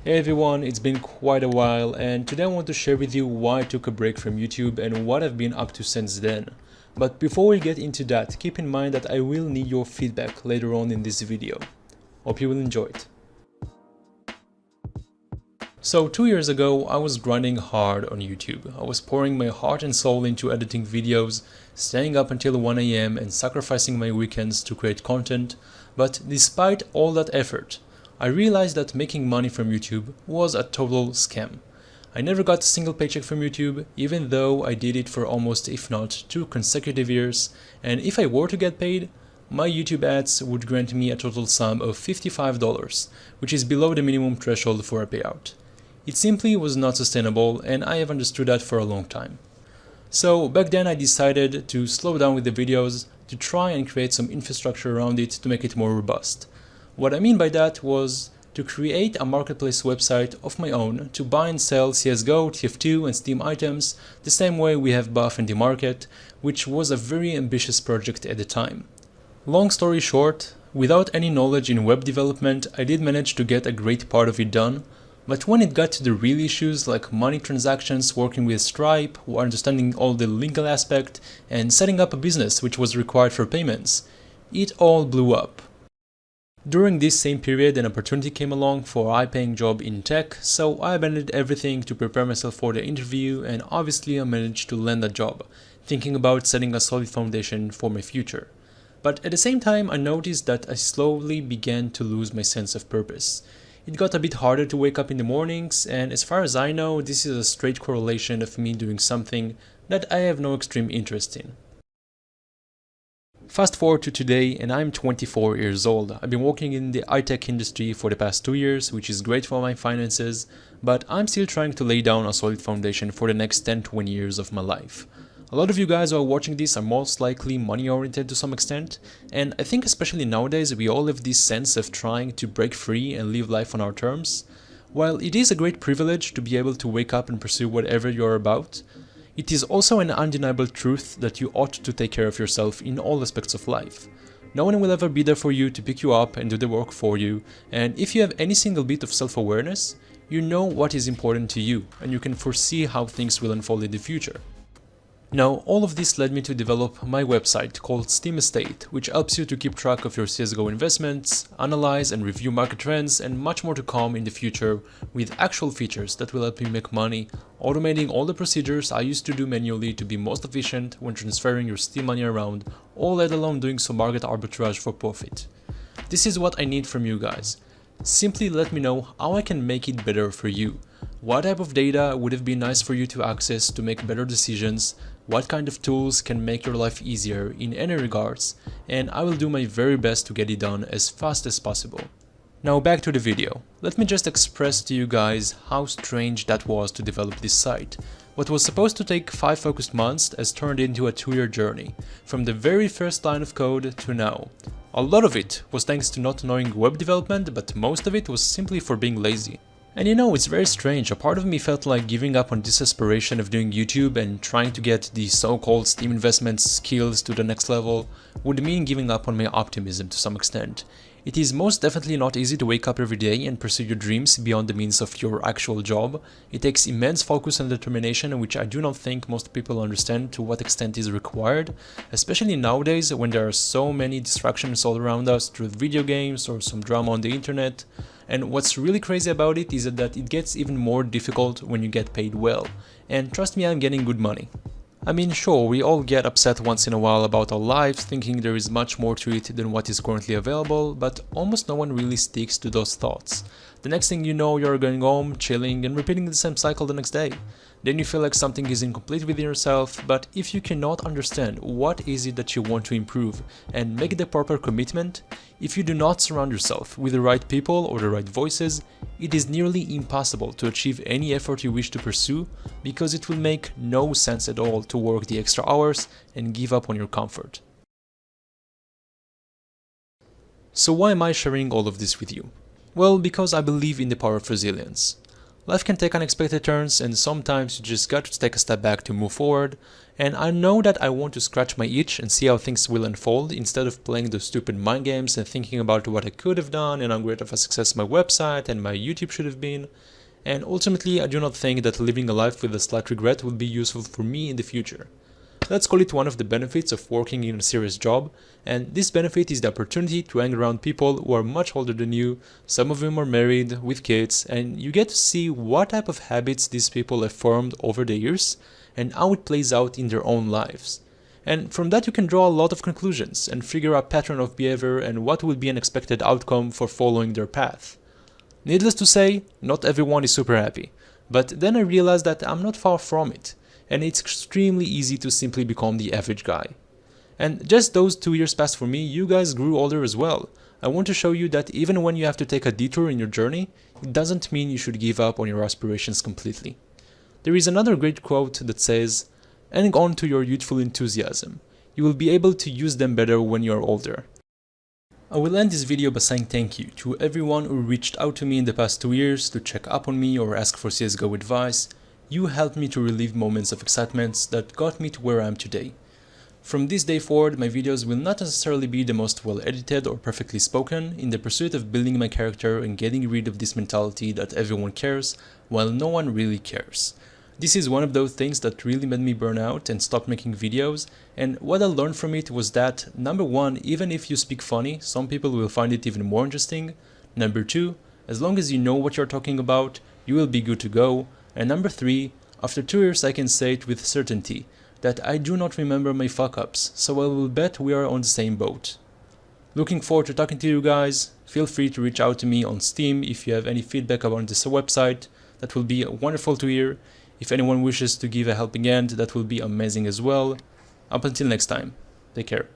Hey everyone, it's been quite a while and today I want to share with you why I took a break from YouTube and what I've been up to since then. But before we get into that, keep in mind that I will need your feedback later on in this video. Hope you will enjoy it. So 2 years ago, I was grinding hard on YouTube. I was pouring my heart and soul into editing videos, staying up until 1 AM and sacrificing my weekends to create content. But despite all that effort, I realized that making money from YouTube was a total scam. I never got a single paycheck from YouTube, even though I did it for almost, if not 2 consecutive years, and if I were to get paid, my YouTube ads would grant me a total sum of $55, which is below the minimum threshold for a payout. It simply was not sustainable, and I have understood that for a long time. So back then I decided to slow down with the videos to try and create some infrastructure around it to make it more robust. What I mean by that was to create a marketplace website of my own to buy and sell Csgo, TF2 and Steam items the same way we have Buff and the market, which was a very ambitious project at the time. Long story short, without any knowledge in web development, I did manage to get a great part of it done, but when it got to the real issues like money transactions, working with Stripe, understanding all the legal aspect, and setting up a business which was required for payments, it all blew up. During this same period, an opportunity came along for a high-paying job in tech, so I abandoned everything to prepare myself for the interview, and obviously I managed to land that job, thinking about setting a solid foundation for my future. But at the same time, I noticed that I slowly began to lose my sense of purpose. It got a bit harder to wake up in the mornings, and as far as I know, this is a straight correlation of me doing something that I have no extreme interest in. Fast forward to today and I'm 24 years old. I've been working in the high-tech industry for the past 2 years, which is great for my finances, but I'm still trying to lay down a solid foundation for the next 10-20 years of my life. A lot of you guys who are watching this are most likely money-oriented to some extent, and I think especially nowadays we all have this sense of trying to break free and live life on our terms. While it is a great privilege to be able to wake up and pursue whatever you're about, it is also an undeniable truth that you ought to take care of yourself in all aspects of life. No one will ever be there for you to pick you up and do the work for you, and if you have any single bit of self-awareness, you know what is important to you, and you can foresee how things will unfold in the future. Now, all of this led me to develop my website called Steam Estate, which helps you to keep track of your CSGO investments, analyze and review market trends, and much more to come in the future with actual features that will help you make money, automating all the procedures I used to do manually to be most efficient when transferring your Steam money around, or let alone doing some market arbitrage for profit. This is what I need from you guys. Simply let me know how I can make it better for you. What type of data would have been nice for you to access to make better decisions, what kind of tools can make your life easier in any regards, and I will do my very best to get it done as fast as possible. Now back to the video. Let me just express to you guys how strange that was to develop this site. What was supposed to take 5 focused months has turned into a 2-year journey, from the very first line of code to now. A lot of it was thanks to not knowing web development, but most of it was simply for being lazy. And you know, it's very strange, a part of me felt like giving up on this aspiration of doing YouTube and trying to get the so-called Steam investments skills to the next level would mean giving up on my optimism to some extent. It is most definitely not easy to wake up every day and pursue your dreams beyond the means of your actual job. It takes immense focus and determination, which I do not think most people understand to what extent is required, especially nowadays when there are so many distractions all around us through video games or some drama on the internet. And what's really crazy about it is that it gets even more difficult when you get paid well. And trust me, I'm getting good money. I mean, sure, we all get upset once in a while about our lives, thinking there is much more to it than what is currently available, but almost no one really sticks to those thoughts. The next thing you know, you're going home, chilling, and repeating the same cycle the next day. Then you feel like something is incomplete within yourself, but if you cannot understand what is it that you want to improve and make the proper commitment, if you do not surround yourself with the right people or the right voices, it is nearly impossible to achieve any effort you wish to pursue, because it will make no sense at all to work the extra hours and give up on your comfort. So why am I sharing all of this with you? Well, because I believe in the power of resilience. Life can take unexpected turns, and sometimes you just got to take a step back to move forward. And I know that I want to scratch my itch and see how things will unfold instead of playing those stupid mind games and thinking about what I could have done and how great of a success my website and my YouTube should have been. And ultimately, I do not think that living a life with a slight regret will be useful for me in the future. Let's call it one of the benefits of working in a serious job, and this benefit is the opportunity to hang around people who are much older than you. Some of them are married, with kids, and you get to see what type of habits these people have formed over the years and how it plays out in their own lives. And from that you can draw a lot of conclusions and figure out a pattern of behavior and what would be an expected outcome for following their path. Needless to say, not everyone is super happy, but then I realized that I'm not far from it, and it's extremely easy to simply become the average guy. And just those 2 years passed for me, you guys grew older as well. I want to show you that even when you have to take a detour in your journey, it doesn't mean you should give up on your aspirations completely. There is another great quote that says, "Hang on to your youthful enthusiasm. You will be able to use them better when you are older." I will end this video by saying thank you to everyone who reached out to me in the past 2 years to check up on me or ask for CSGO advice. You helped me to relive moments of excitement that got me to where I am today. From this day forward, my videos will not necessarily be the most well edited or perfectly spoken in the pursuit of building my character and getting rid of this mentality that everyone cares while no one really cares. This is one of those things that really made me burn out and stop making videos, and what I learned from it was that, number one, even if you speak funny, some people will find it even more interesting. Number two, as long as you know what you're talking about, you will be good to go. And number three, after 2 years I can say it with certainty, that I do not remember my fuck-ups, so I will bet we are on the same boat. Looking forward to talking to you guys. Feel free to reach out to me on Steam if you have any feedback about this website. That will be wonderful to hear. If anyone wishes to give a helping hand, that will be amazing as well. Up until next time, take care.